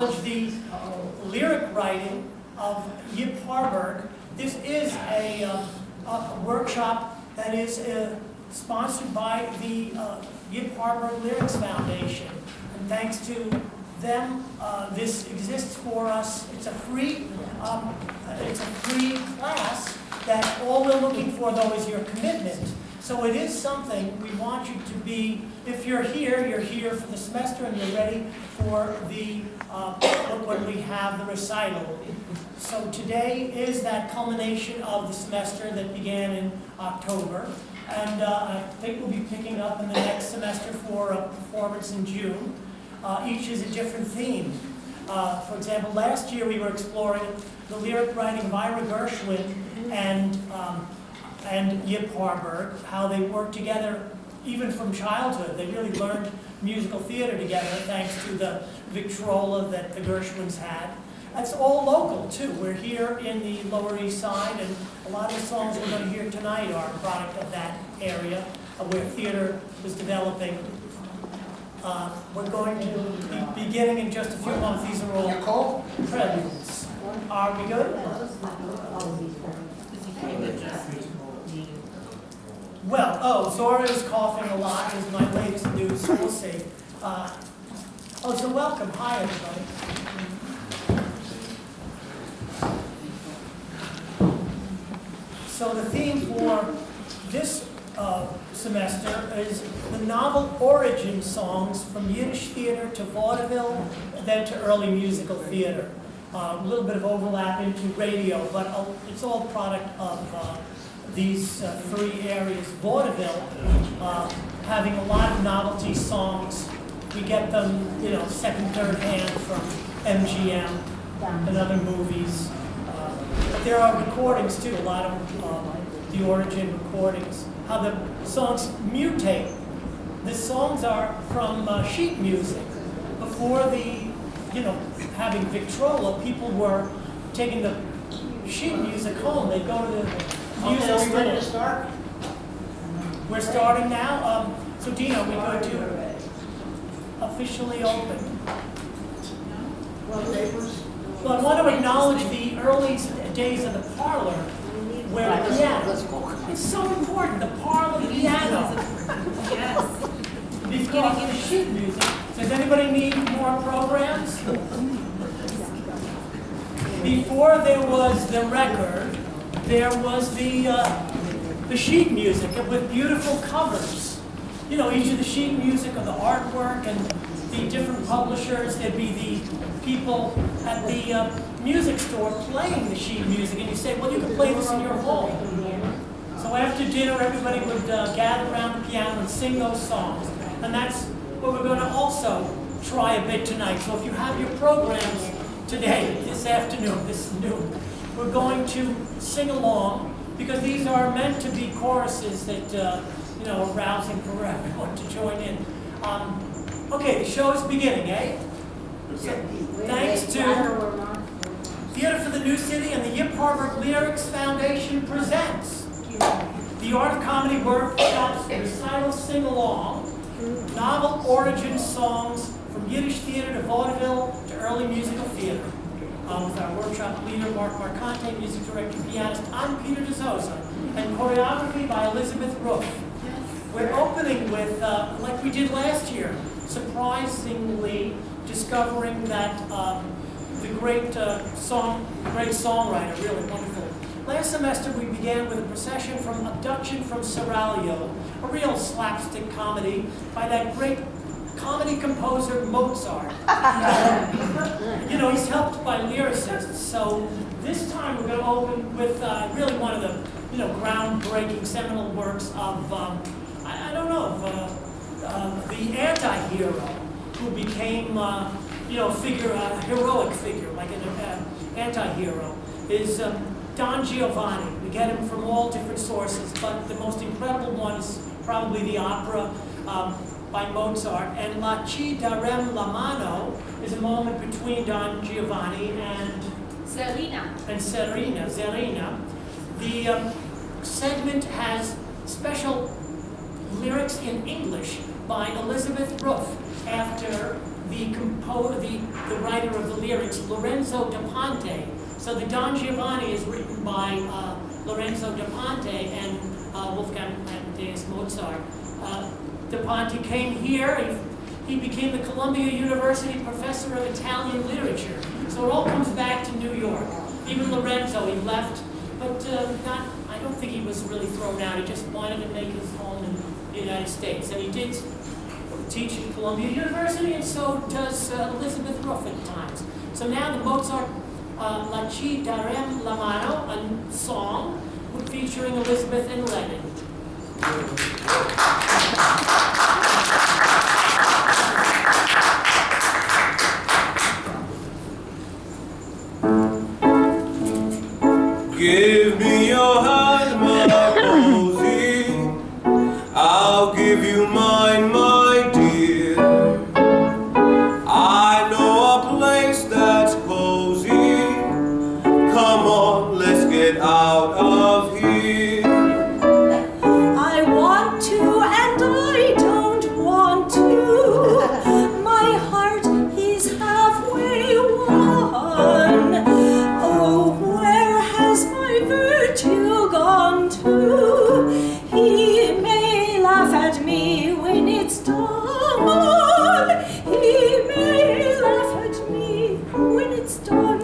The lyric writing of Yip Harburg. This is a workshop that is sponsored by the Yip Harburg Lyrics Foundation. And thanks to them, this exists for us. It's a free class that all we're looking for, though, is your commitment. So it is something we want you to be. If you're here for the semester and you're ready for the when we have the recital. So today is that culmination of the semester that began in October, and I think we'll be picking up in the next semester for a performance in June. Each is a different theme. For example, last year we were exploring the lyric writing of Ira Gershwin and Yip Harburg, how they worked together even from childhood. They really learned musical theater together thanks to the Victrola that the Gershwins had. That's all local too. We're here in the Lower East Side, and a lot of the songs we're going to hear tonight are a product of that area where theater was developing. We're going to be beginning in just a few months. These are all preludes. Are we good? Well, Zora is coughing a lot, is my latest news, so we'll see. So welcome. Hi, everybody. So the theme for this semester is the novel origin songs from Yiddish theater to vaudeville, then to early musical theater. A little bit of overlap into radio, but it's all a product of these three areas. Vaudeville, having a lot of novelty songs. We get them, second, third hand from MGM and other movies. But there are recordings too, a lot of the origin recordings. How the songs mutate. The songs are from sheet music. Before having Victrola, people were taking the sheet music home. They'd go to the music store. Are we ready to start? We're starting now. So Dino, we're going to officially open. Well, I want to acknowledge the early days of the parlor, where the piano. It's so important, the parlor piano. Yes. Because of the sheet music. Does anybody need more programs? Before there was the record, there was the sheet music with beautiful covers. Each of the sheet music of the artwork and the different publishers. There'd be the people at the music store playing the sheet music, and you say, well, you can play this in your home. So after dinner, everybody would gather around the piano and sing those songs. And that's what we're going to also try a bit tonight. So if you have your programs today, this noon, we're going to sing along, because these are meant to be choruses that are rousing for everyone to join in. Okay, the show's beginning, eh? So, thanks to Theater for the New City and the Yip Harburg Lyrics Foundation presents the Art of Comedy Workshops, Recital Sing-Along, novel origin songs from Yiddish theater to vaudeville to early musical theater. With our workshop leader, Marcante, music director, pianist, I'm Peter Dizozza, and choreography by Elizabeth Ruf. We're opening with, like we did last year, surprisingly discovering that the great songwriter, really wonderful. Last semester we began with a procession from Abduction from Seraglio, a real slapstick comedy by that great comedy composer Mozart. He's helped by lyricists. So this time we're going to open with really one of the groundbreaking seminal works of the anti-hero who became a heroic figure, like an anti-hero, is Don Giovanni. We get him from all different sources, but the most incredible one is probably the opera by Mozart. And La Ci darem la mano is a moment between Don Giovanni and Zerina. The segment has special lyrics in English by Elizabeth Ruf after the writer of the lyrics, Lorenzo da Ponte. So the Don Giovanni is written by Lorenzo da Ponte and Wolfgang Amadeus Mozart. Da Ponte came here. He became the Columbia University Professor of Italian Literature. So it all comes back to New York. Even Lorenzo, he left, but I don't think he was really thrown out. He just wanted to make his home in the United States. And he did teach at Columbia University, and so does Elizabeth Ruf at times. So now the Mozart La Ci Darem la Mano, a song featuring Elizabeth and Lenin. Give me your hand, my Rosie. I'll give you mine, my dear. I know a place that's cozy. Come on, let's get out of here. I want to and I don't want to. My heart is halfway won. Oh, where has my virtue gone to? He may laugh at me when it's done. He may laugh at me when it's done.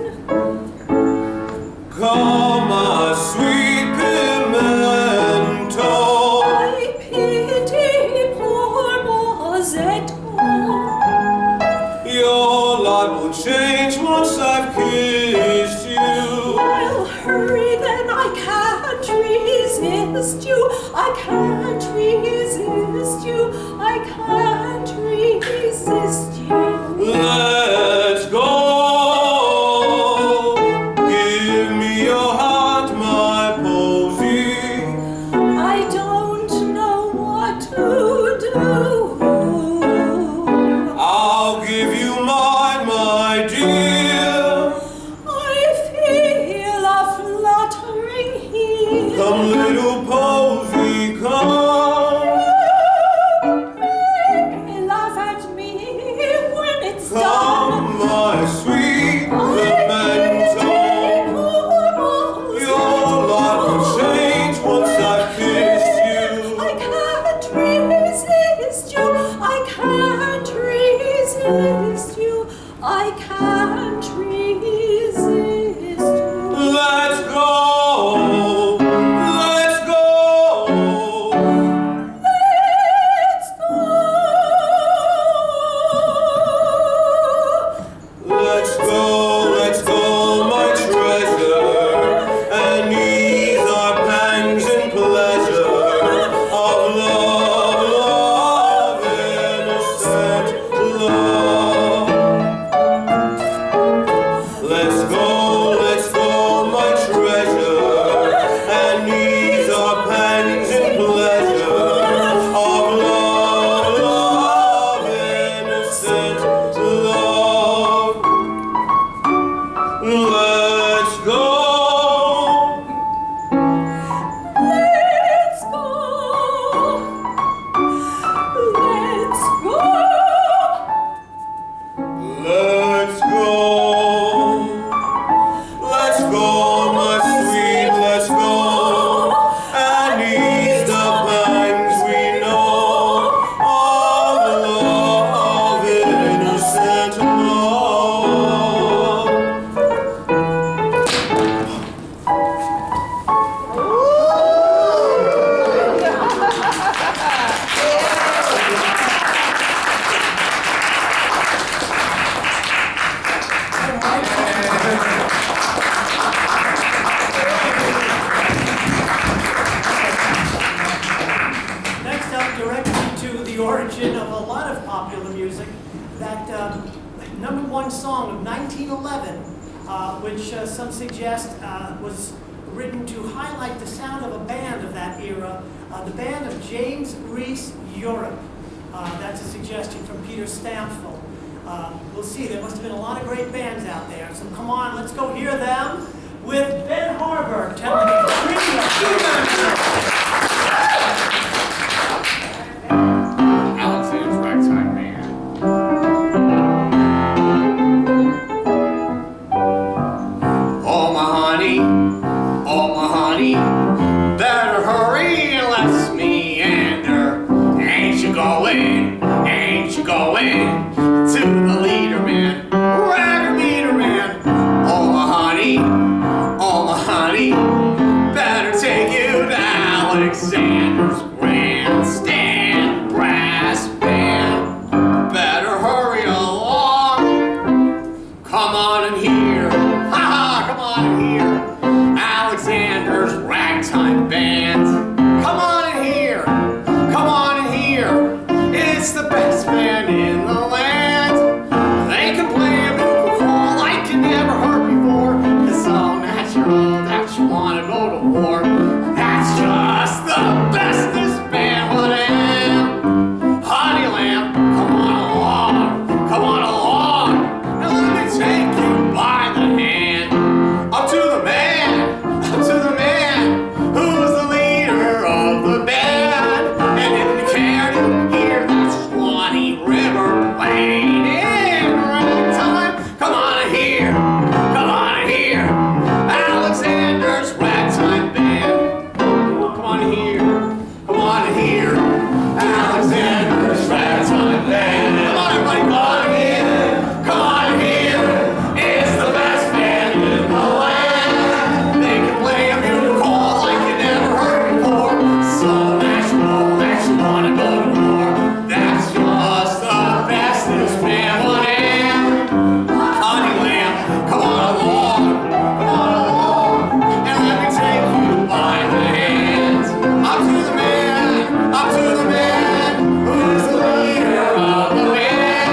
Come, my sweet pimento. I pity poor Mozart. Your life will change once I've kissed you. I'll hurry, then I can't resist you. I can't resist you. I can't resist you. Let's go. Give me your heart, my posy. I don't know what to do. I'll give you mine, my dear. I feel a fluttering here. Come, little posy, come. They laugh at me when it's done. Come, my sweet pimento. Your life will change once I've kissed you. I can't resist you. I can't resist you. I can't resist you. Let's go. Let's go. Let's go. Let's go, my treasure, and ease our pangs and pleasure of love, innocent love. Let's go, my treasure, and ease our pangs and pleasure of love, innocent love. Let's go. Let's go. Let's go. Let's go. Let's go, my sweet, let's go. And ease the pangs we know of love, innocent love. Next up, directly to the origin of a lot of popular music, that #1 song of 1911, which some suggest was written to highlight the sound of a band of that era, the band of James Reece Europe. That's a suggestion from Peter Stampfel. We'll see, there must have been a lot of great bands out there. So come on, let's go hear them with Ben Harburg telling the story of Alexander's Ragtime Band. Come on in here. Ha ha, come on in here. Alexander's Ragtime Band. Come on in here. Come on in here. It's the best band in the land. They can play a vocal call like you never heard before. It's all natural that you want to go to war. That's just the bestest band would have. Honey lamb, come on along. Come on along. And let me take you by the hand. Up to the man. Up to the man. Who's the leader of the band? And if you care to hear that Swanee River playing in ragtime, come on in here. Come on in here. Alexander's Ragtime Band. Come on in here. Come on in here. Alexander's Ragtime Band. Come on, everybody, come on in here. Come on in here. It's the best band in the land. They can play a music call like you never heard before. So natural that you want to go to war. That's just the bestest band would have. Honey lamb, come on along. Come on along. And let me take you by the hand. Up to the man. Up to the man. Who's the leader of the band?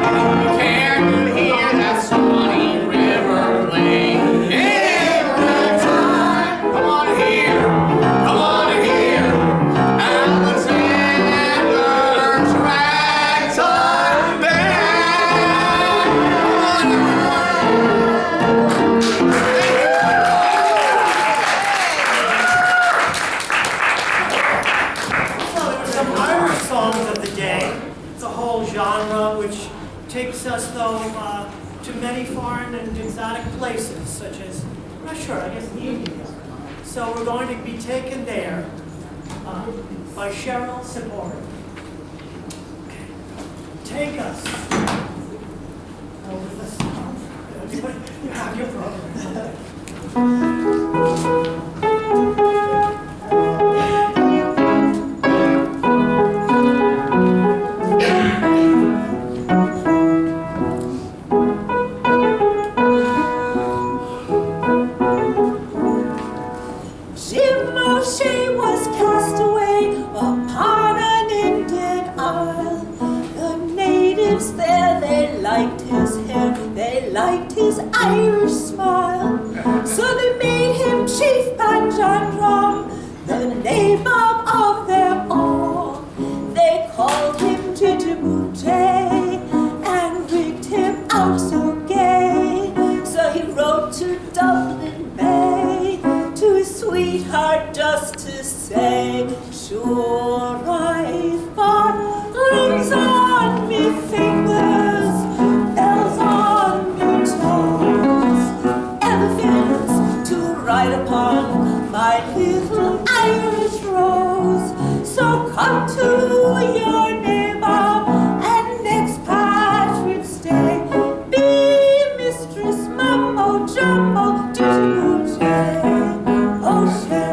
And if you care to hear that Swanee River playing in ragtime, come on here. Come on here. Alexander's Ragtime Band. So there were some Irish songs of the day. It's a whole genre which takes us, though, to many foreign and exotic places, such as, I'm not sure, I guess India. So we're going to be taken there by Cheryl Siporin. Okay. Take us. With the sound. You have your program. Jim O'Shea was cast away upon an Indian isle. The natives there, they liked his hair, they liked his Irish smile. So they made him chief banjo drum, the nabob of them all. They called him Jijimute and rigged him out so gay. So he rode to Dublin Bay to his sweetheart just to say, sure I've got rings on me fingers, bells on me toes, elephants to ride upon my little Irish rose. So come to your nabob and next Patrick's Day, be Mistress Mambo Jumbo Jijimute O'Shea.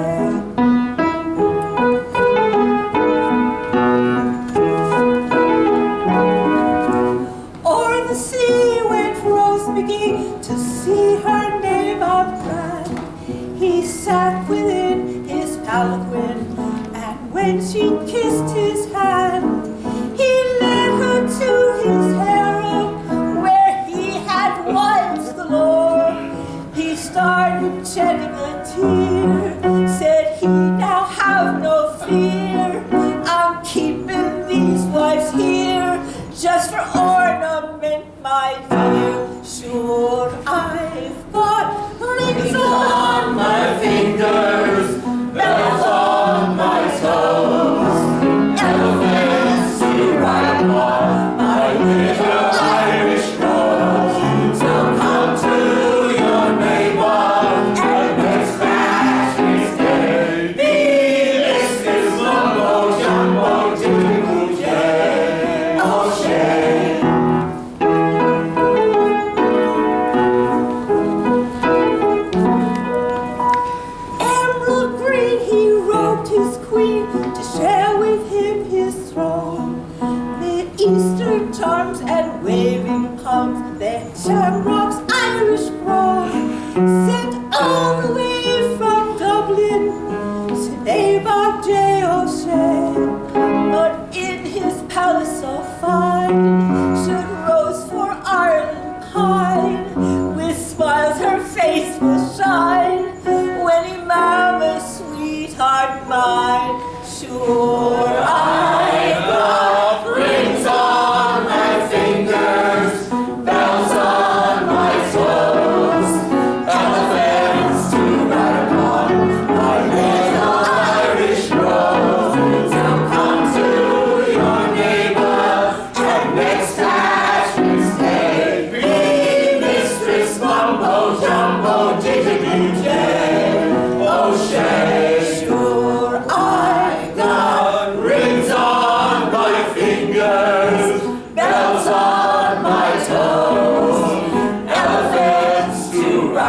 O'er the sea went Rose McGee to see her nabob grand. He sat within his palanquin, and when she kissed his hand, he led her to his harem, where he had wives galore. He started shedding a tear, said he, now have no fear. I'm keeping these wives here, just for ornament, my dear. Sure, I've got rings on my fingers, bells on my toes, elephants to ride upon my little Irish rose. So come to your nabob and next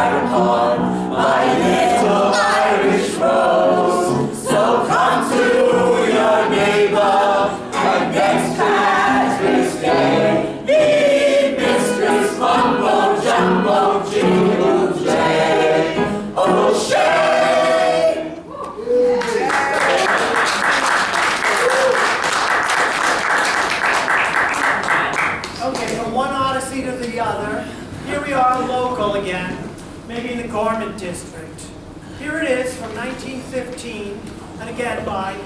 bright upon my little Irish rose. So come to your neighbor and next Patrick's Day, be Mistress Mumbo Jumbo Jingle J. O'Shea! Okay, from one Odyssey to the other, here we are local again, maybe in the Garment District. Here it is from 1915, and again by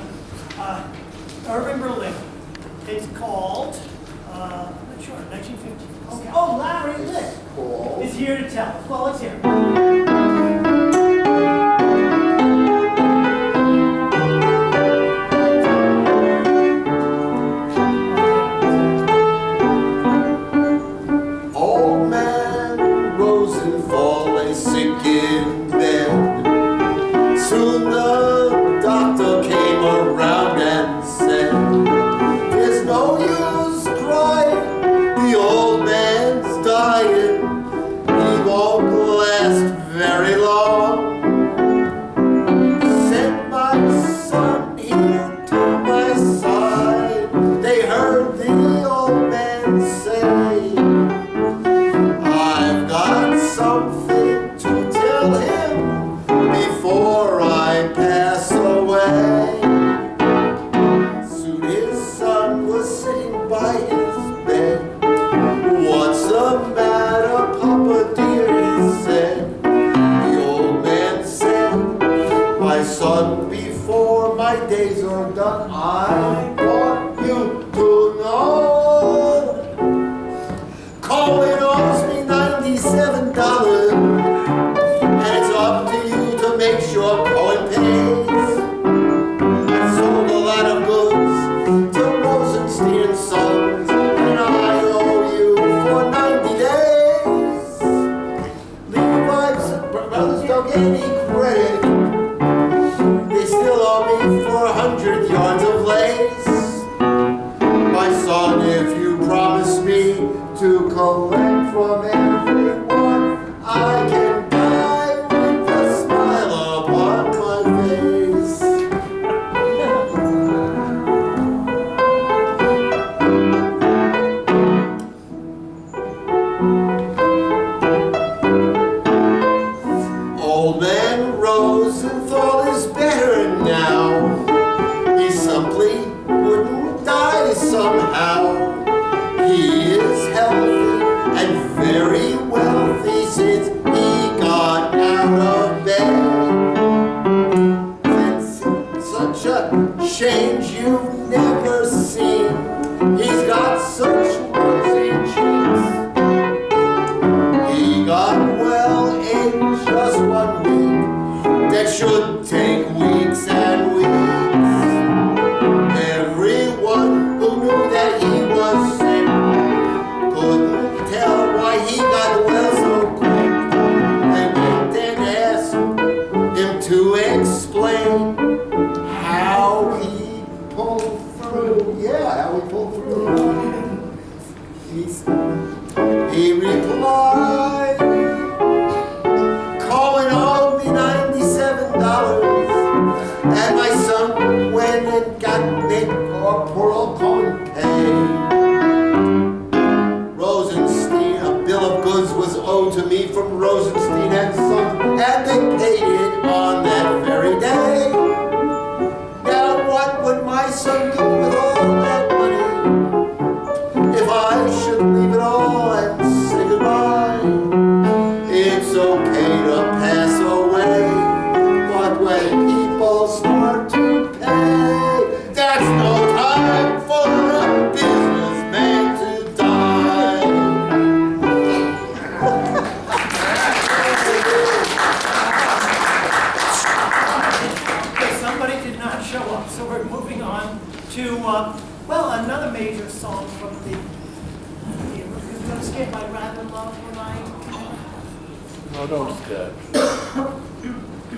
Irving Berlin. It's called, I'm not sure, 1915. Okay. Oh, Larry Litt is here to tell us. Well, let's hear it.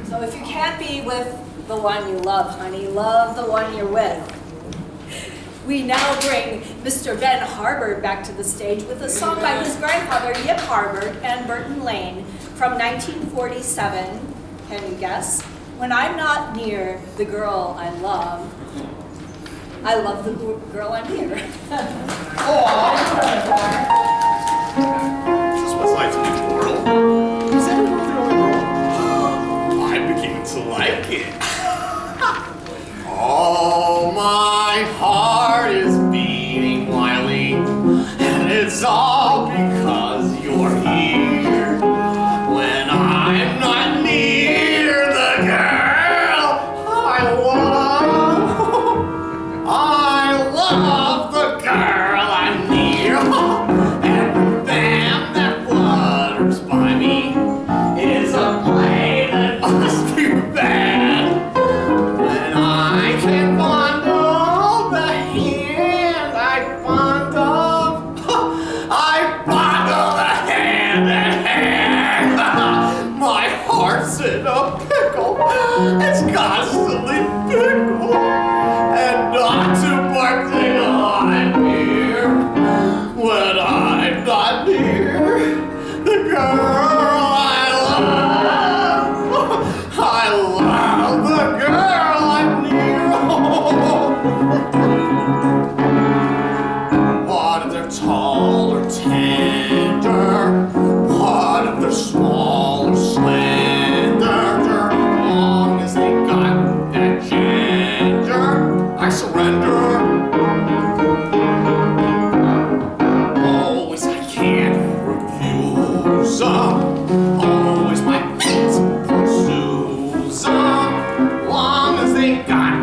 So if you can't be with the one you love, honey, love the one you're with. We now bring Mr. Ben Harburg back to the stage with a song by his grandfather, Yip Harburg and Burton Lane from 1947. Can you guess? When I'm not near the girl I love the girl I'm near. Is this what it's like to be mortal? Is everyone really mortal? I'm beginning to like it. Oh, my heart is beating wildly, and it's all because you're here. When I'm not near the girl I love the girl I'm near. Every band that flutters by me is a play that must be bad. When I can fondle the hand I fondle the hand and hand. My heart's in a pickle. It's constantly pickled. And not to partake I'm here. When I'm not near the girl I love the girl I'm near. What if they're tall or tender? What if they're small or slender? Long as they got that gender, I surrender. Always I can't refuse them. Always my feet pursues them. Long as they got a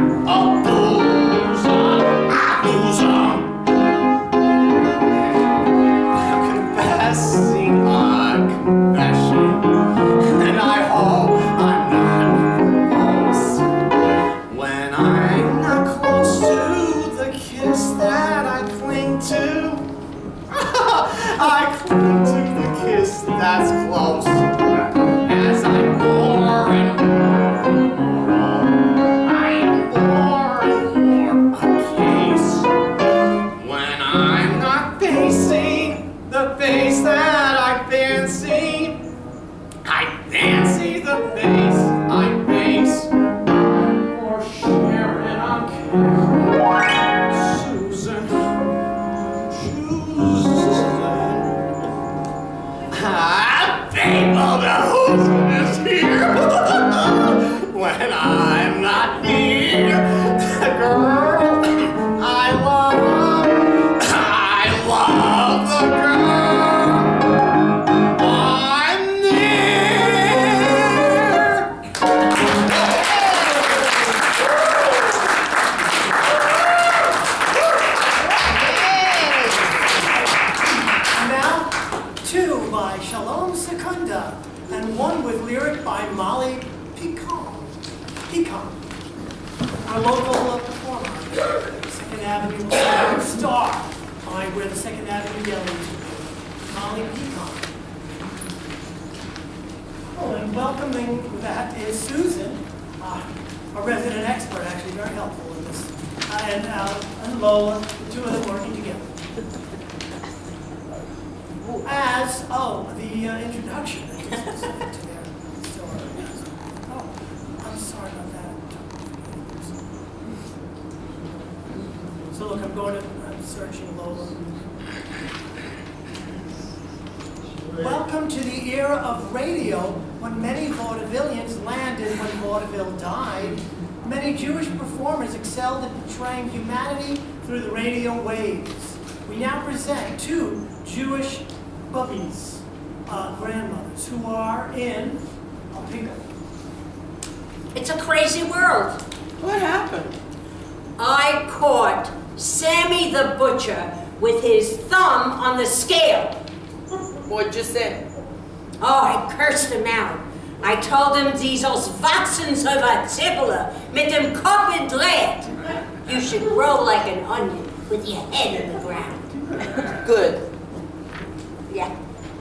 bosom, I lose them. I'm confessing a confession, and I hope I'm not close. When I'm not close to the kiss that I cling to, I cling to the kiss that's close. As I'm more and more, I am more and more a case. When I'm not facing the face that I fancy the face I face. For Sharon, I'm Susan. People know who's here. When I'm not near the girl I love the girl I'm near. Now, two by Shalom Secunda, and one with lyric by Molly Pecan, our local performer. Second Avenue star, where the Second Avenue Deli used to be. Molly Pecan. Oh, and welcoming that is Susan, a resident expert, actually very helpful in this, and Lola, the two of them working together. As, the introduction that is specific to their story. Oh, I'm sorry about that. So look, I'm searching Lola. Welcome to the era of radio, when many vaudevillians landed when vaudeville died. Many Jewish performers excelled in portraying humanity through the radio waves. We now present two Jewish puppies, grandmothers, who are in a pickle. It's a crazy world. What happened? I caught Sammy the Butcher with his thumb on the scale. What'd you say? Oh, I cursed him out. I told him Diesel's Watzens over Tibbler mit dem Kopf in Dreht. You should grow like an onion with your head in the ground. Good. Yeah.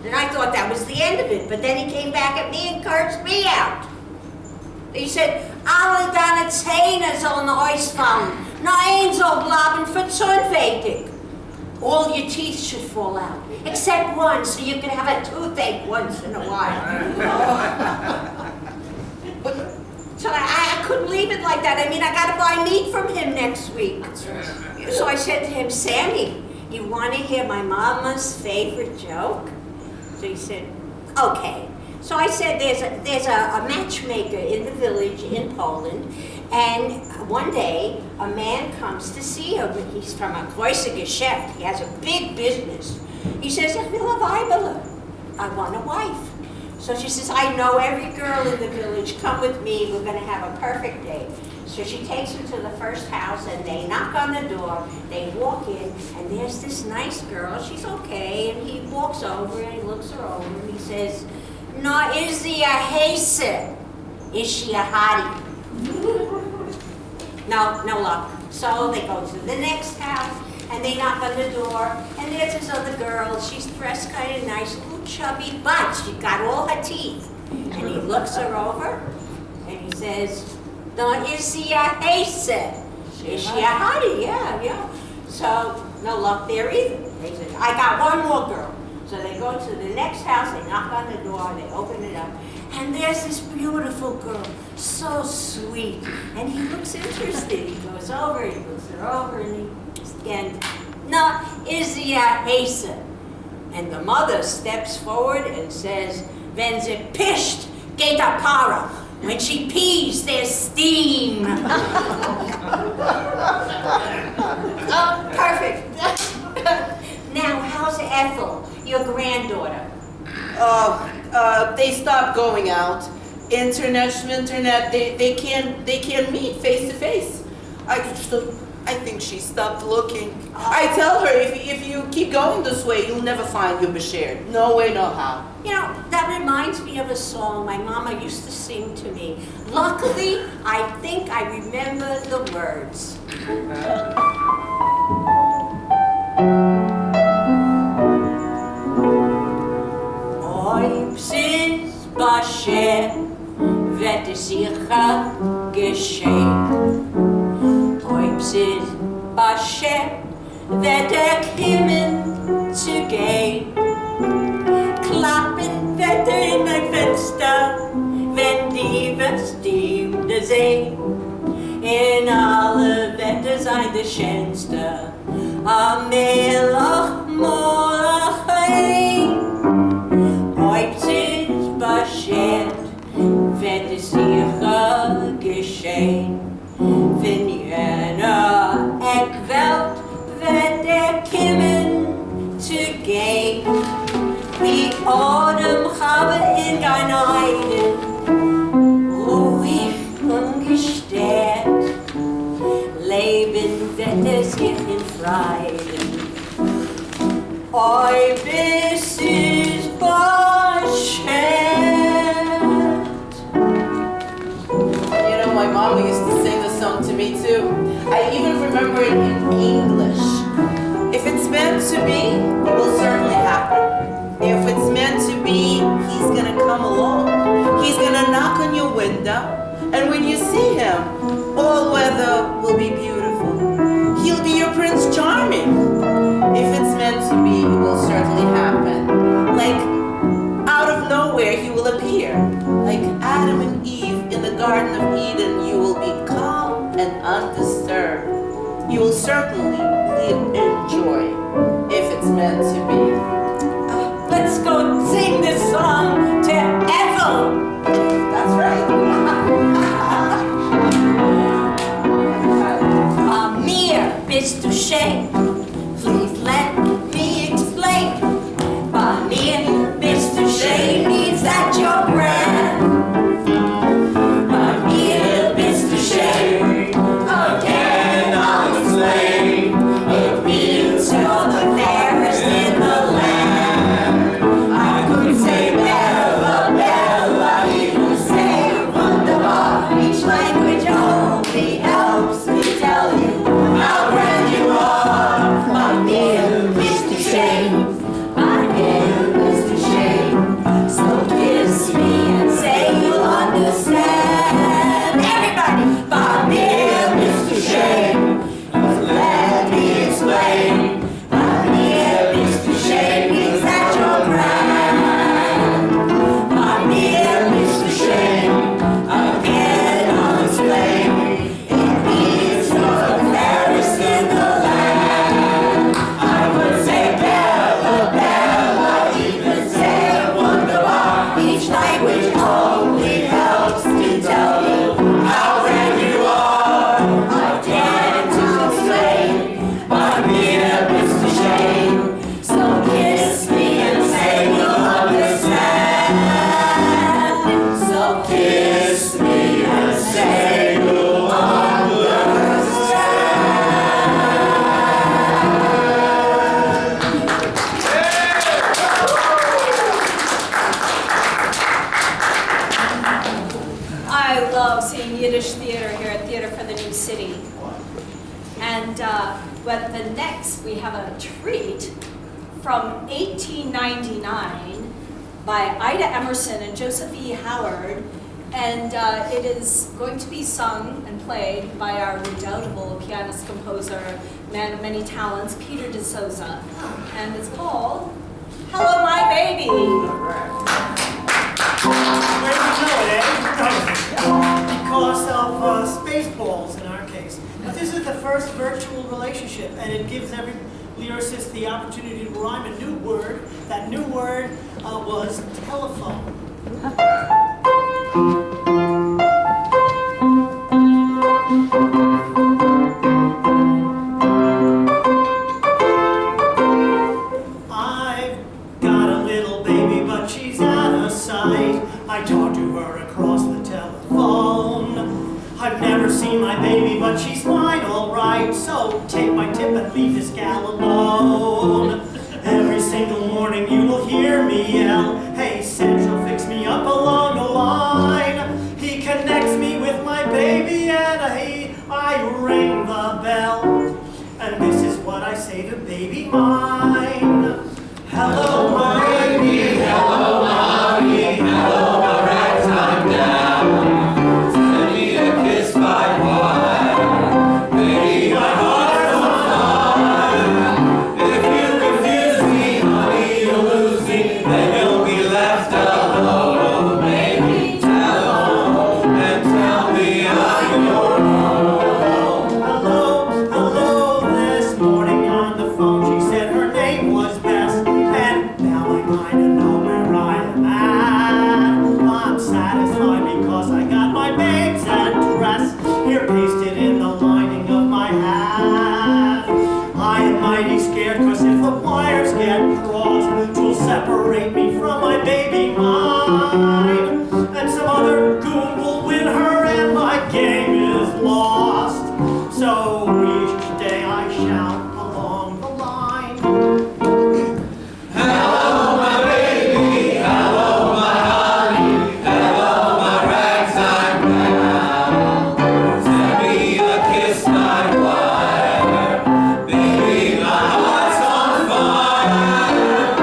And I thought that was the end of it, but then he came back at me and cursed me out. He said, alle deine Zähne sollen ausfallen, Na eens so bleiben für Zahnfähig. All your teeth should fall out, except one, so you can have a toothache once in a while. So I couldn't leave it like that. I mean, I gotta buy meat from him next week. So I said to him, Sammy, you wanna hear my mama's favorite joke? So he said, okay. So I said, there's a matchmaker in the village in Poland, and one day a man comes to see her. He's from a große Geschäft. He has a big business. He says, Ich will a Weibele. I want a wife. So she says, I know every girl in the village. Come with me. We're going to have a perfect date. So she takes him to the first house, and they knock on the door. They walk in, and there's this nice girl. She's okay, and he walks over and he looks her over, and he says, no, is she a Hase? Is she a hottie? No luck. So they go to the next house, and they knock on the door, and there's this other girl. She's dressed kind of nice, a little chubby, but she got all her teeth. And he looks her over, and he says, no, is she a Hase? Is she a hottie? Yeah. So no luck there either. They said, I got one more girl. So they go to the next house, they knock on the door, they open it up, and there's this beautiful girl, so sweet. And he looks interested. He goes over, he looks her over, and no, is she a Hase? And the mother steps forward and says, wenn sie pischt, geht a para. When she pees, there's steam. Oh, perfect. Now, how's Ethel, your granddaughter? They stopped going out. Internet, they can't meet face to face. I think she stopped looking. I tell her, if you keep going this way, you'll never find your Bashir. No way, no how. You know, that reminds me of a song my mama used to sing to me. Luckily, I think I remember the words. Ob's ist Bashir, wird es sicher geschehen. Ob's ist Bashir, wird kommen zu gehen. Klappen wird in ein Fenster, wenn die wirst ihm da sehen. In alle Wetter sein der Schönste, am Melach Mordechai. Ob's ist Bashir, wird es sicher geschehen. Wenn jener Eckwelt wird kommen zu gehen. Wie Odem habe in dein Eiden, ruhig und gestärkt. Leben wird es sich in Freuden. Oi, bis ist Bashir. You know, my mama used to sing the song to me too. I even remember it in English. If it's meant to be, it will certainly happen. If it's meant to be, he's gonna come along. He's gonna knock on your window, and when you see him, all weather will be beautiful. He'll be your Prince Charming. If it's meant to be, it will certainly happen. Like, out of nowhere, he will appear. Like Adam and Eve in the Garden of Eden, you will be calm and undisturbed. You will certainly live in joy, if it's meant to be. Let's go sing this song to Ethel. That's right. Amir, bist du schön? Please let me explain. Amir, bist du schön? Means that you're grand. Amir, bist du schön? Again, I'll explain. It means you're the fairest in the land. I couldn't say better. Yiddish theater here at Theater for the New City. And but the next, we have a treat from 1899 by Ida Emerson and Joseph E. Howard. And it is going to be sung and played by our redoubtable pianist, composer, man of many talents, Peter Dizozza. And it's called Hello, My Baby. Where did you know it, eh? Because of Spaceballs in our case. But this is the first virtual relationship, and it gives every lyricist the opportunity to rhyme a new word. That new word was telephone. I've got a little baby, but she's out of sight. I talk to her across the telephone. I've never seen my baby, but she's mine, all right. So take my tip and leave this gal alone. Every single morning you will hear me yell, "Hey, Central, fix me up along the line." He connects me with my baby and I ring the bell. And this is what I say to baby mine. Hello, my baby, hello, mommy, hello, my ragtime gal. Send me a kiss by wire. Baby, my heart's on fire. If you confuse me, honey, you'll lose me. Then you'll be left alone. Oh, baby, telephone and tell me I'm your own. Hello, hello, this morning on the phone she said her name was Bess. And now I kinda know where I am at. I'm satisfied because I got my babe's address here pasted in the lining of my hat. I am mighty scared cause if the wires get crossed, 'twill separate me from my baby mine. And some other goon will win her and my game is lost. So each day I shout along the line. Hello, my baby, hello, my honey, hello, my ragtime gal. Send me a kiss by wire. Baby, my heart's on fire.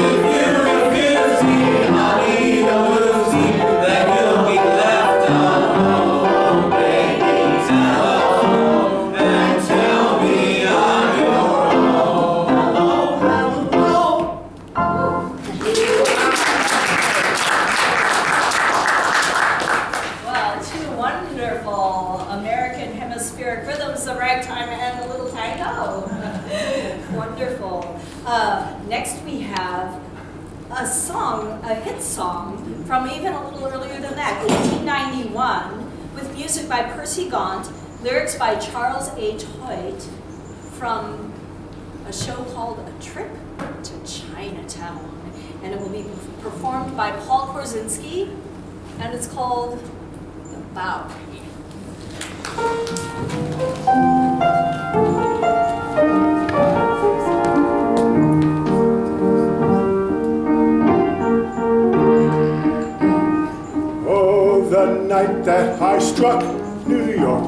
If you refuse me, honey, you'll lose me. Then you'll be left alone. Baby, telephone and tell me I'm your own. Hello, hello. Well, two wonderful American hemispheric rhythms, the ragtime and the little tango. Wonderful. Next we have a song, a hit song from even a little earlier than that, 1891, with music by Percy Gaunt, lyrics by Charles H. Hoyt, from a show called A Trip to Chinatown. And it will be performed by Paul Korzinski, and it's called The Bowery. Oh, the night that I struck New York,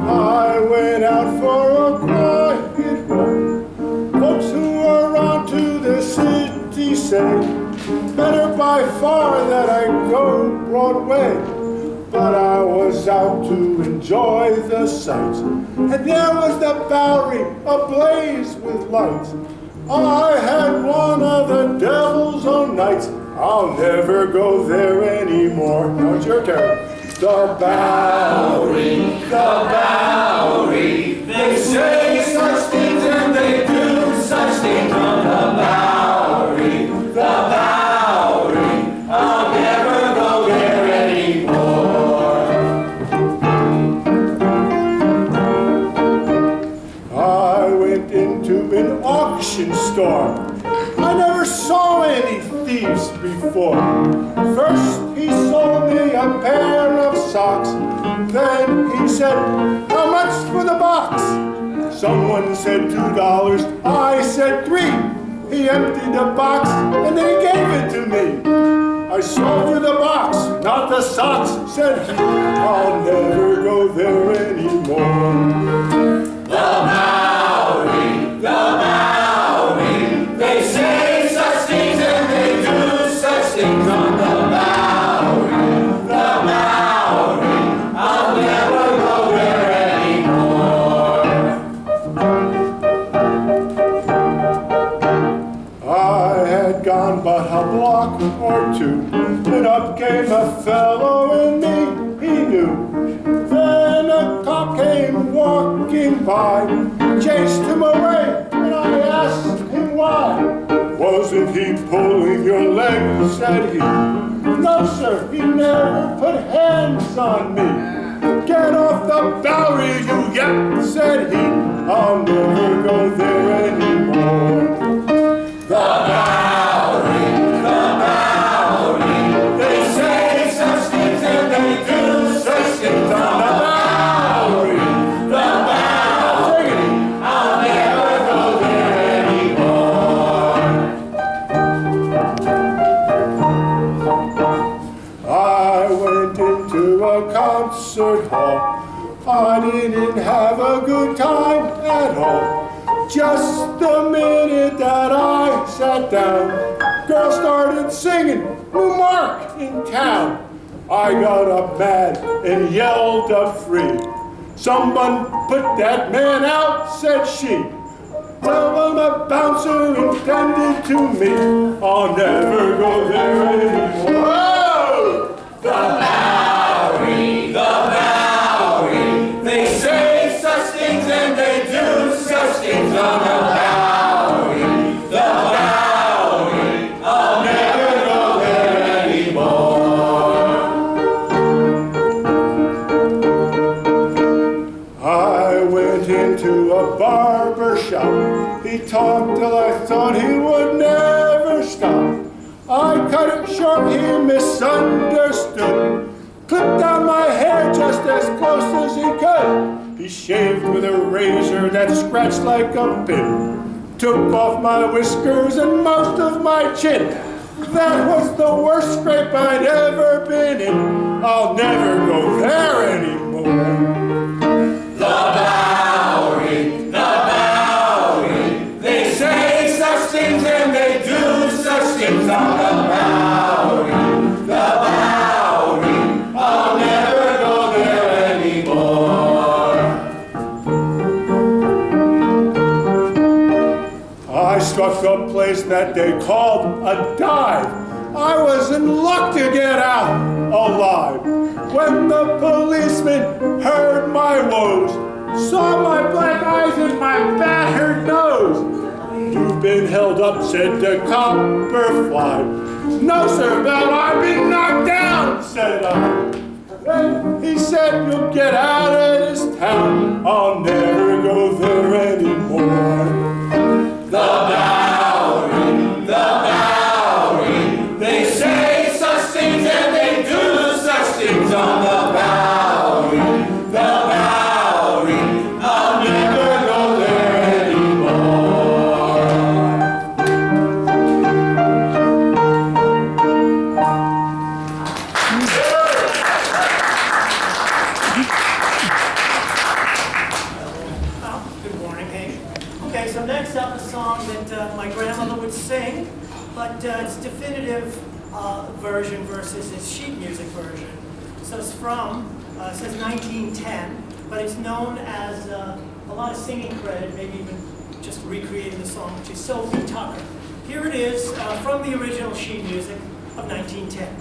I went out for a quiet walk. Folks who are on to the city say, better by far that I go Broadway. But I was out to enjoy the sights, and there was the Bowery ablaze with lights. I had one of the devil's own nights. I'll never go there anymore. Now it's your turn. The Bowery, they say such things and they do such things on the Bowery, I'll never go there anymore. I went into an auction store. I never saw any thieves before. First he sold me a pair of socks. Then he said, how much for the box? Someone said $2. I said $3. He emptied the box and then he gave it to me. I sold you the box. got the socks, said he. I'll never go there anymore. The Bowery, they say such things and they do such things on the Bowery, I'll never go there anymore. I had gone but a block or two, and up came a fellow and me he knew. Then a cop came walking by, chased him away, and I asked him why. Wasn't he pulling your leg, said he. No, sir, he never put hands on me. Get off the Bowery, you yap, said he. I'll never go there anymore. The Bowery, they say such things and they do such things on the Bowery, I'll never go there anymore. I went into a concert hall. I didn't have a good time at all. Just the minute that I sat down, girls started singing New Mark in town. I got up mad and yelled up free. Someone put that man out, said she. Well, I'm a bouncer intended to me. I'll never go there anymore. Whoa! The Bowery, they say such things and they do such things on the Bowery, I'll never go there anymore. I went into a barber shop. He talked till I thought he would never stop. I cut it short, he misunderstood. Clipped down my hair just as close as he could. He shaved with a razor that scratched like a pin. Took off my whiskers and most of my chin. That was the worst scrape I'd ever been in. I'll never go there anymore. The Bowery, they say such things and they do such things on the Bowery, I'll never go there anymore. I struck a place that they called a dive. I was in luck to get out alive. When the policeman heard my woes, saw my black eyes and my battered nose. You've been held up, said the copperfly. No, sir, but I've been knocked down, said I. Then he said, you'll get out of this town. I'll never go there anymore. The Bowery, they say such things and they do such things on the Bowery, I'll never go there anymore. Well, good morning, hey. Okay, so next up a song that my grandmother would sing, but it's definitive version versus its sheet music version. So it's from, it says 1910, but it's known as a lot of singing credit, maybe even just recreating the song, which is Sophie Tucker. Here it is from the original sheet music of 1910.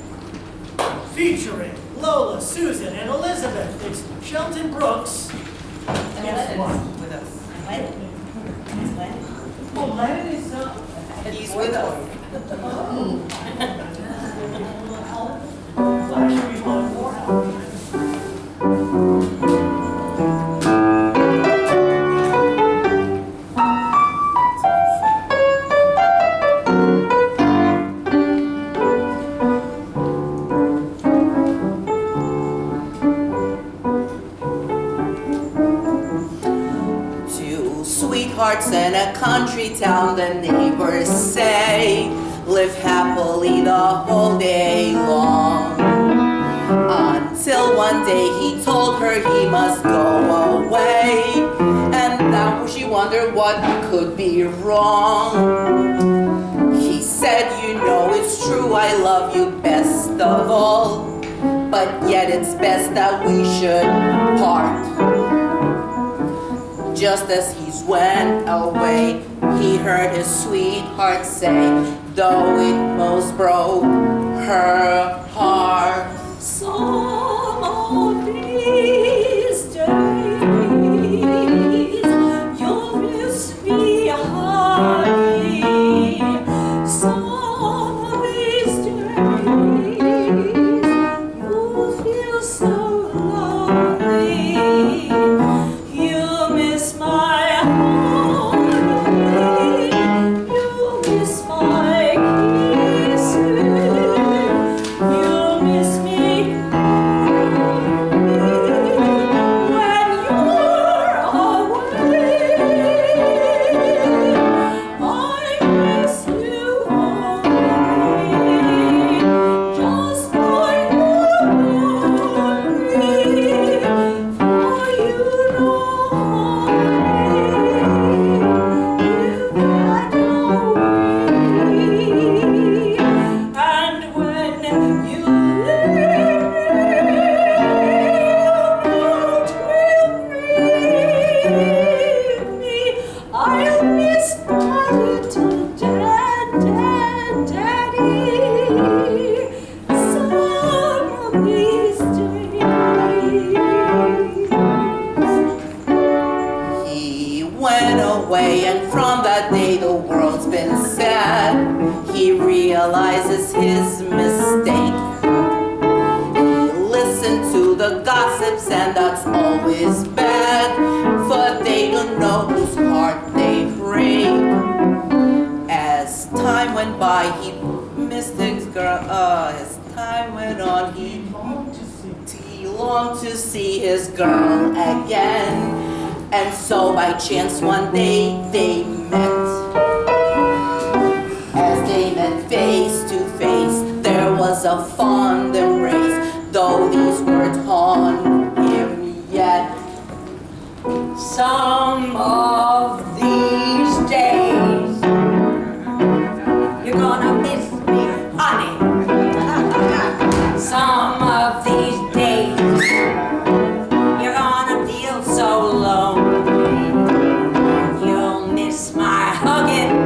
Featuring Lola, Susan, and Elizabeth. It's Shelton Brooks. And Lennon with us. Lennon. Oh, Lenin is He's with us. Actually, on Morehouse. Sweethearts in a country town, the neighbors say, live happily the whole day long. one day he told her he must go away, and that she wondered what could be wrong. He said, you know it's true, I love you best of all, but yet it's best that we should part. Just as he went away, he heard his sweetheart say, though it most broke her heart. Some of these days, you'll miss me, honey. Some of these days, you'll feel so lonely. You'll miss my honey. You'll miss my kisses. You'll miss me. Realizes his mistake. He listened to the gossips, and that's always bad, for they don't know whose heart they break. As time went by, he missed his girl. As time went on, he longed to see his girl again. And so by chance one day they met. Face to face, there was a fond embrace, though these words haunt him yet. Some of these days, you're gonna miss me, honey. Some of these days, you're gonna feel so lonely. You'll miss my hugging.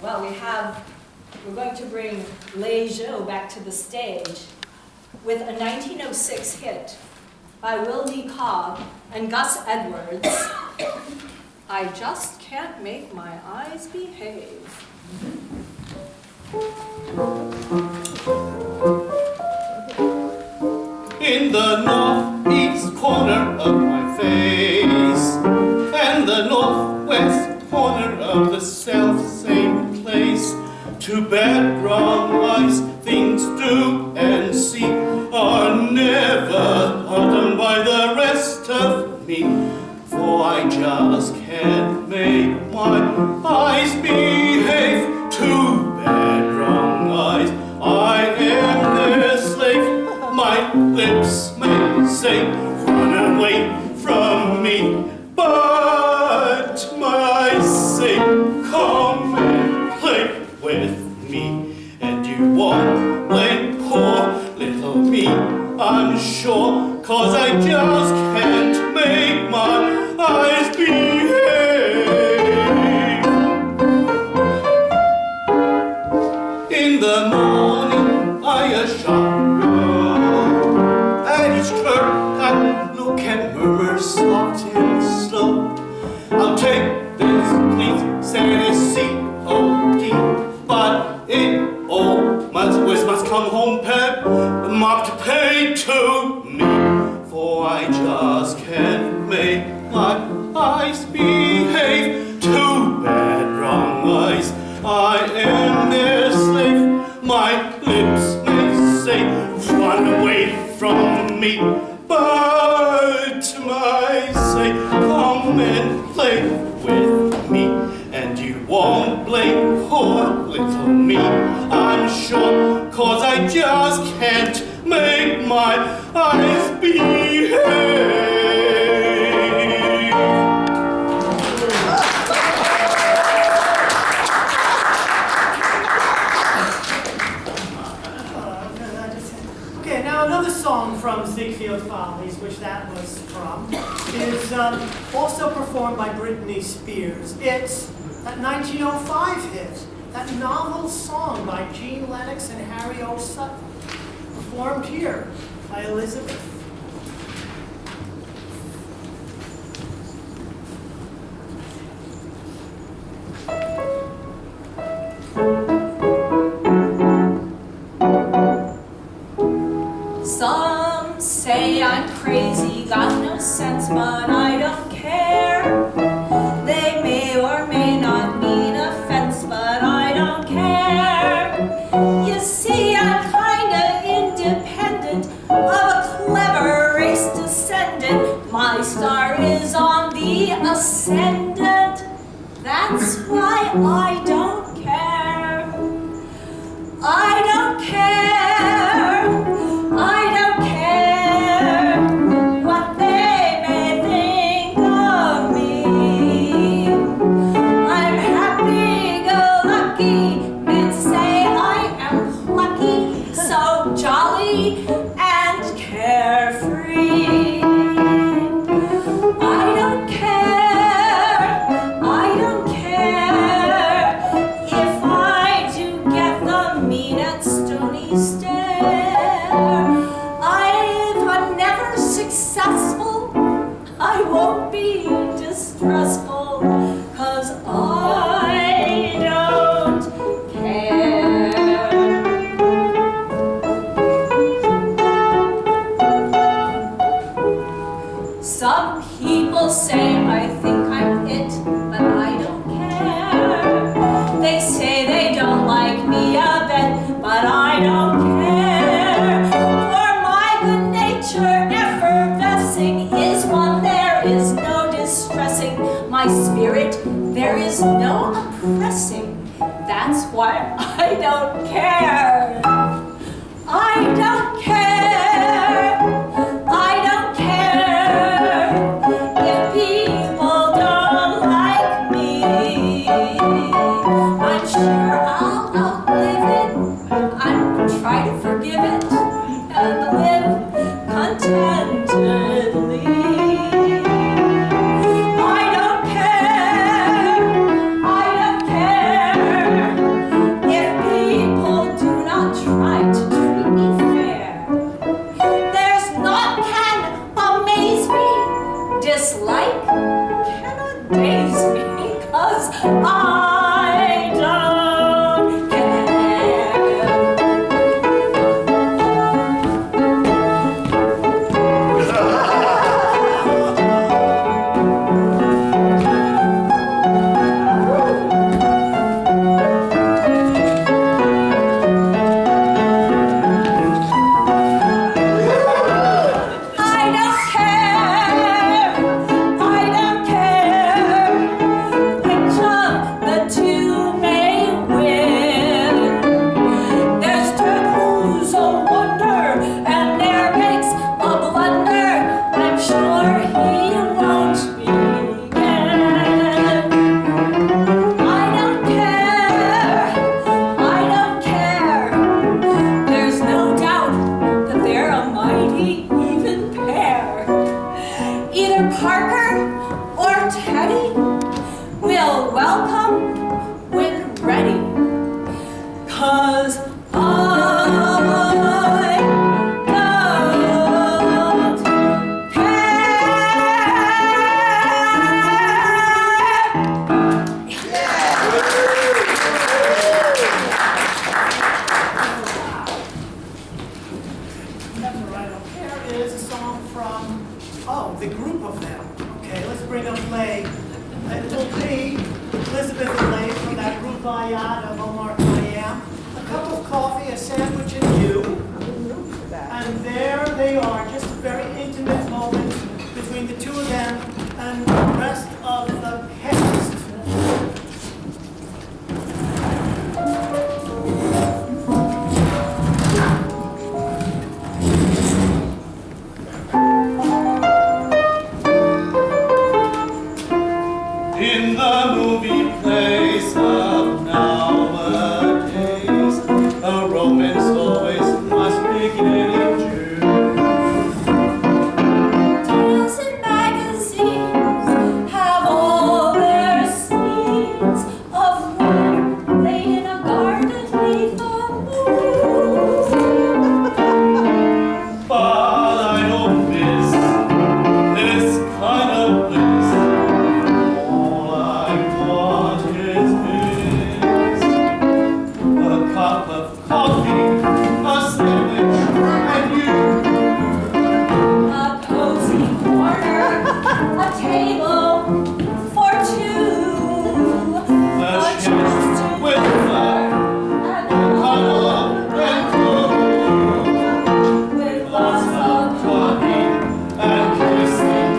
Well, we're going to bring Zhou back to the stage. with a 1906 hit by Willie Cobb and Gus Edwards, I Just Can't Make My Eyes Behave. In the northeast corner of my face, and the northwest corner of the self-same place, two bad brown eyes, things do and see are never done by the rest of me, for I just can't make my eyes behave. Two bad brown eyes, I am their slave. My lips may say, run away from me, but my eyes say, come and play with me. And you won't blame poor little me, I'm sure, 'cause I just can't make my eyes behave. In the morning I shop I look and murmur soft and slow. I'll take this, please, say C-O-D, but it must come home marked paid to me, for I just can't make my eyes behave. Two bad wrong eyes, I am their slave. My lips may say, run away from me, but my say, come and play with me. And you won't blame poor little me, I'm sure, 'cause I just can't make my eyes behave. Okay, now another song from Ziegfeld Follies, which that was from, is also performed by Britney Spears. It's that 1905 hit, that novel song by Gene Lennox and Harry O. Sutton, performed here by Elizabeth. Some say I'm crazy, got no sense, but I don't care. They may or may not mean offense, but I don't care. You see, I'm kinda independent, of a clever race descendant. My star is on the ascendant. That's why I don't care. I don't care. I don't care what they may think of me. I'm happy-go-lucky, men say I am plucky, so jolly and carefree. I don't care, I don't care if I do get the mean and stony stare. If I'm never successful, I won't be distressful, 'cause I don't care. Some people say I think I'm it, but I don't care. They say they don't like me a bit, but I don't care. For my good nature effervescing is one there is no distressing. My spirit there is no oppressing. That's why I don't care. I don't care. I don't care if people don't like me. I'm sure I'll outlive it. I'm try to forgive it and live contentedly. I don't care. I don't care if people do not try to treat me fair. is a song from, oh, the group of them. Okay, let's bring up Lay. It will be Elizabeth and Lay from that Rubaiyat of Omar Khayyam. A cup of coffee, a sandwich, and you. And there they are, just a very intimate moment between the two of them and the rest of the cast. In the movie place of nowadays, a romance always must begin in June. Tales and magazines have all their scenes of one laid in a garden beneath the moon. But I don't miss this kind of bliss. All I want is this: a cup of coffee, a sandwich, and you. A cozy corner, a table for two, A chest with fire, cuddle and cool, with lots of coffee and kissing.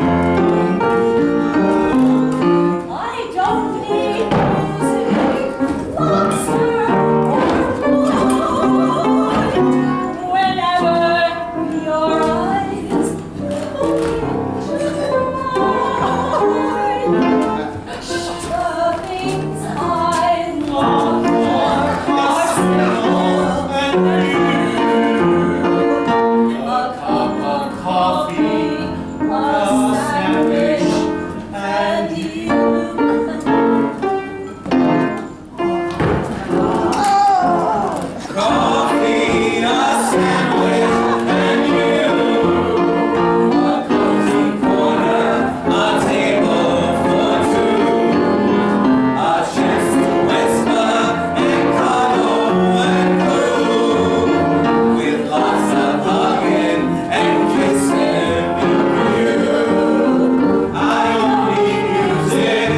I don't need music, lobster, or wood. Whenever your eyes look into mine, the things I long for are simple And a cup of coffee, a sandwich, and you. Coffee, a sandwich, and you. A cozy corner, a table for two. A chance to whisper and cuddle and coo. With lots of hugging and kissing with you. I don't need music,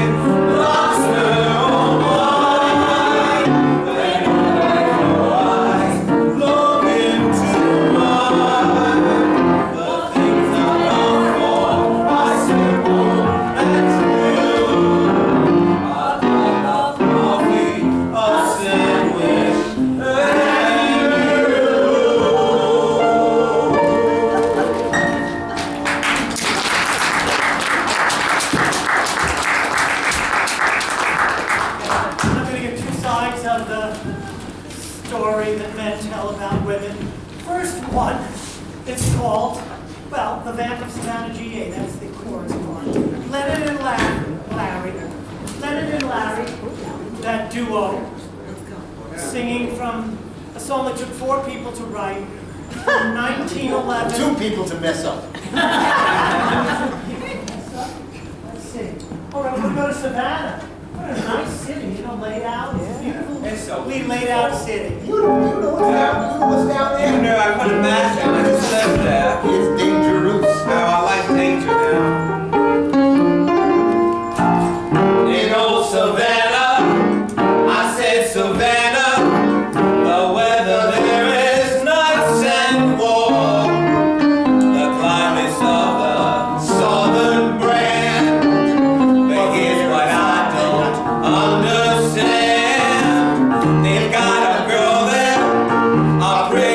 lobster or wine. Whenever your eyes look into mine, the things I long for are simple and true. A cup of coffee, a sandwich, and I'm going to give two sides of the story that men tell about women. First one, it's called, well, The Vamp of Savannah GA. That's the chorus part. Lenin and Larry, that duo, singing from a song that took 4 people to write from 1911. 2 people to mess up. Let's see. All right, we'll go to Savannah. What a nice city, laid out. It's beautiful. It's so We laid out city. You know what's down you there? know, I put a mask on, I just lived there. It's dangerous. Now I like danger now. In old Savannah, I said Savannah, the weather there is nice and warm. The climate's of the southern brand. But here's what I don't understand. They've got a girl there, a pretty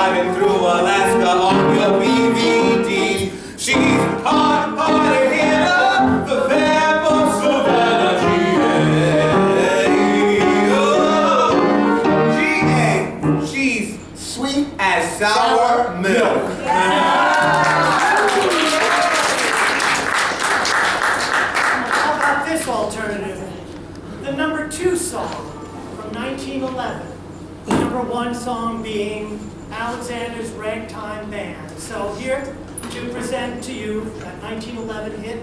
driving through Alaska on your BVD. She's hard-hearted hitter, the vamp of Savannah, GA. She's sweet as sour milk. How about this alternative? The number 2 song from 1911. The number 1 song being Alexander's Ragtime Band. So here to present to you that 1911 hit,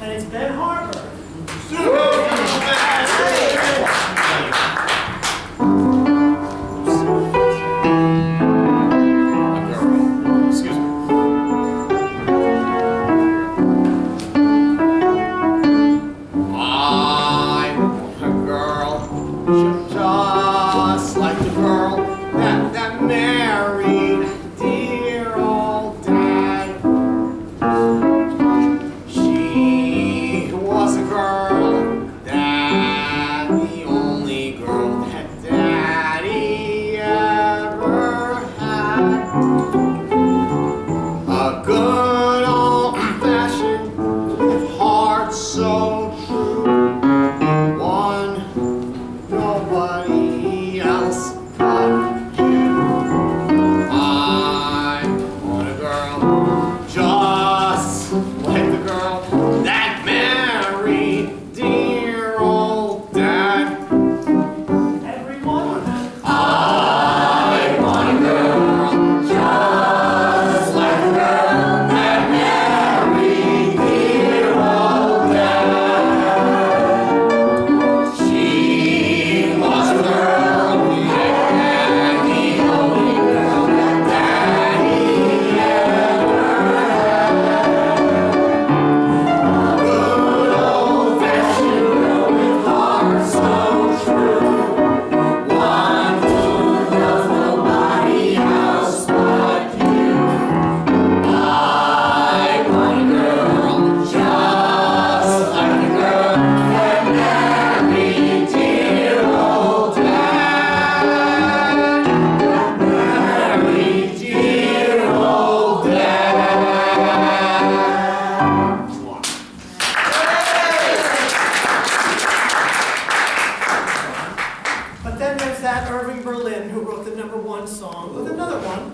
and it's Ben Harburg. Excuse me. I want a girl just like the girl that married dear old dad. She was a girl that the only girl that Daddy ever had. A good old-fashioned heart so true, one nobody else but you. I want a girl just like the girl that married dear old dad. Everyone. I want a girl just like the girl that married dear old dad. She was a girl, and the only girl that Daddy ever had. A good old-fashioned girl with heart so true, one who knows nobody else but you. I want a girl just like the girl that married dear old dad. Married dear old dad. But then there's that Irving Berlin who wrote the number 1 song with another one,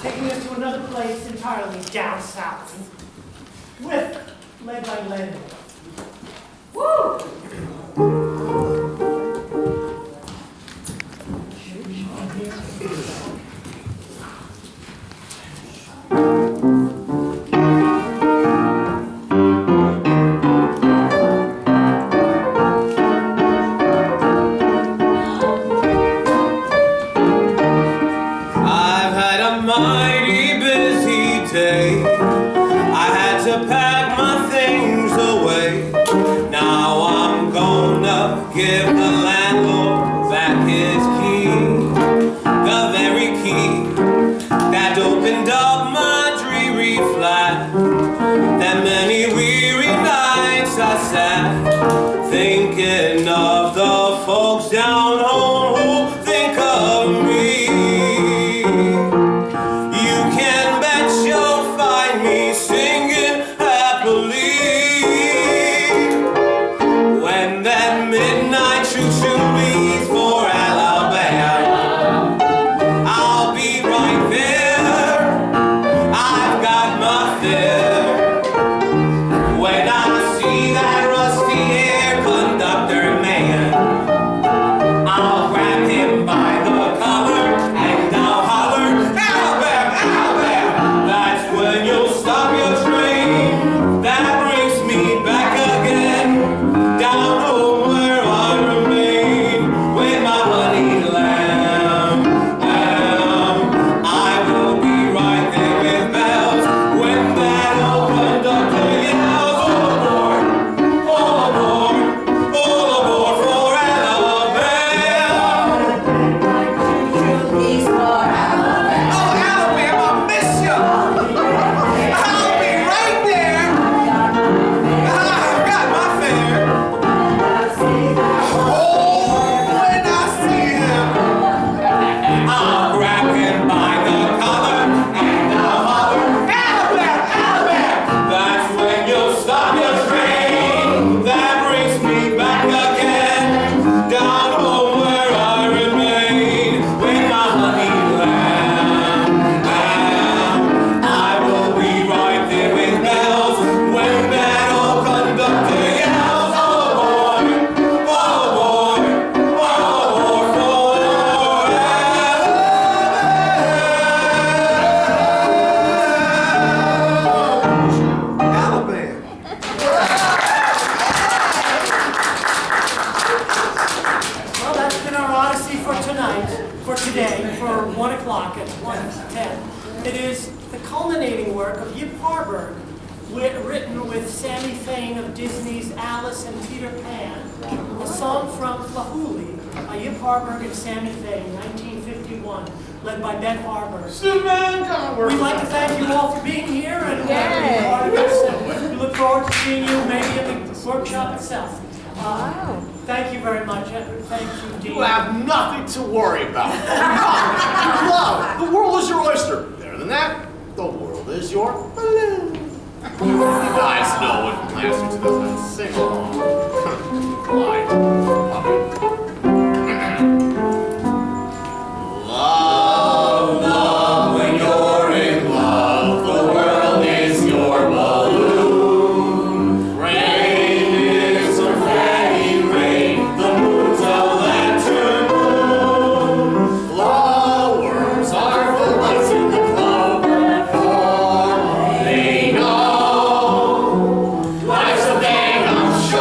taking us to another place entirely down south, led by Lenin. Woo! I've had a mighty busy day. I had to pack my things away. Now I'm gonna give the landlord back his key. The very key that opened up my dreary flat. That many weary nights I sat thinking of the folks down home who think of me. You can bet you'll find me singing happily when that midnight choo-choo leaves for Alabama. I'll be right for 1 o'clock at 1:10. It is the culminating work of Yip Harburg, written with Sammy Fain of Disney's Alice and Peter Pan, a song from Flahuli by Yip Harburg and Sammy Fain, 1951, led by Ben Harburg. We'd like to thank you all for being here and being part of this, and we look forward to seeing you maybe in the workshop itself. Thank you very much. Thank you, Dean. You have nothing to worry about. Nothing. Love. The world is your oyster. Better than that, the world is your balloon. You guys know what plans to do this sing along. Why? Love, love, when you're in love, the world is your balloon. Rain is a fairy rain, the moon's a lantern moon. Flowers are the lights in the clover, for they know life's a bang, I'm sure.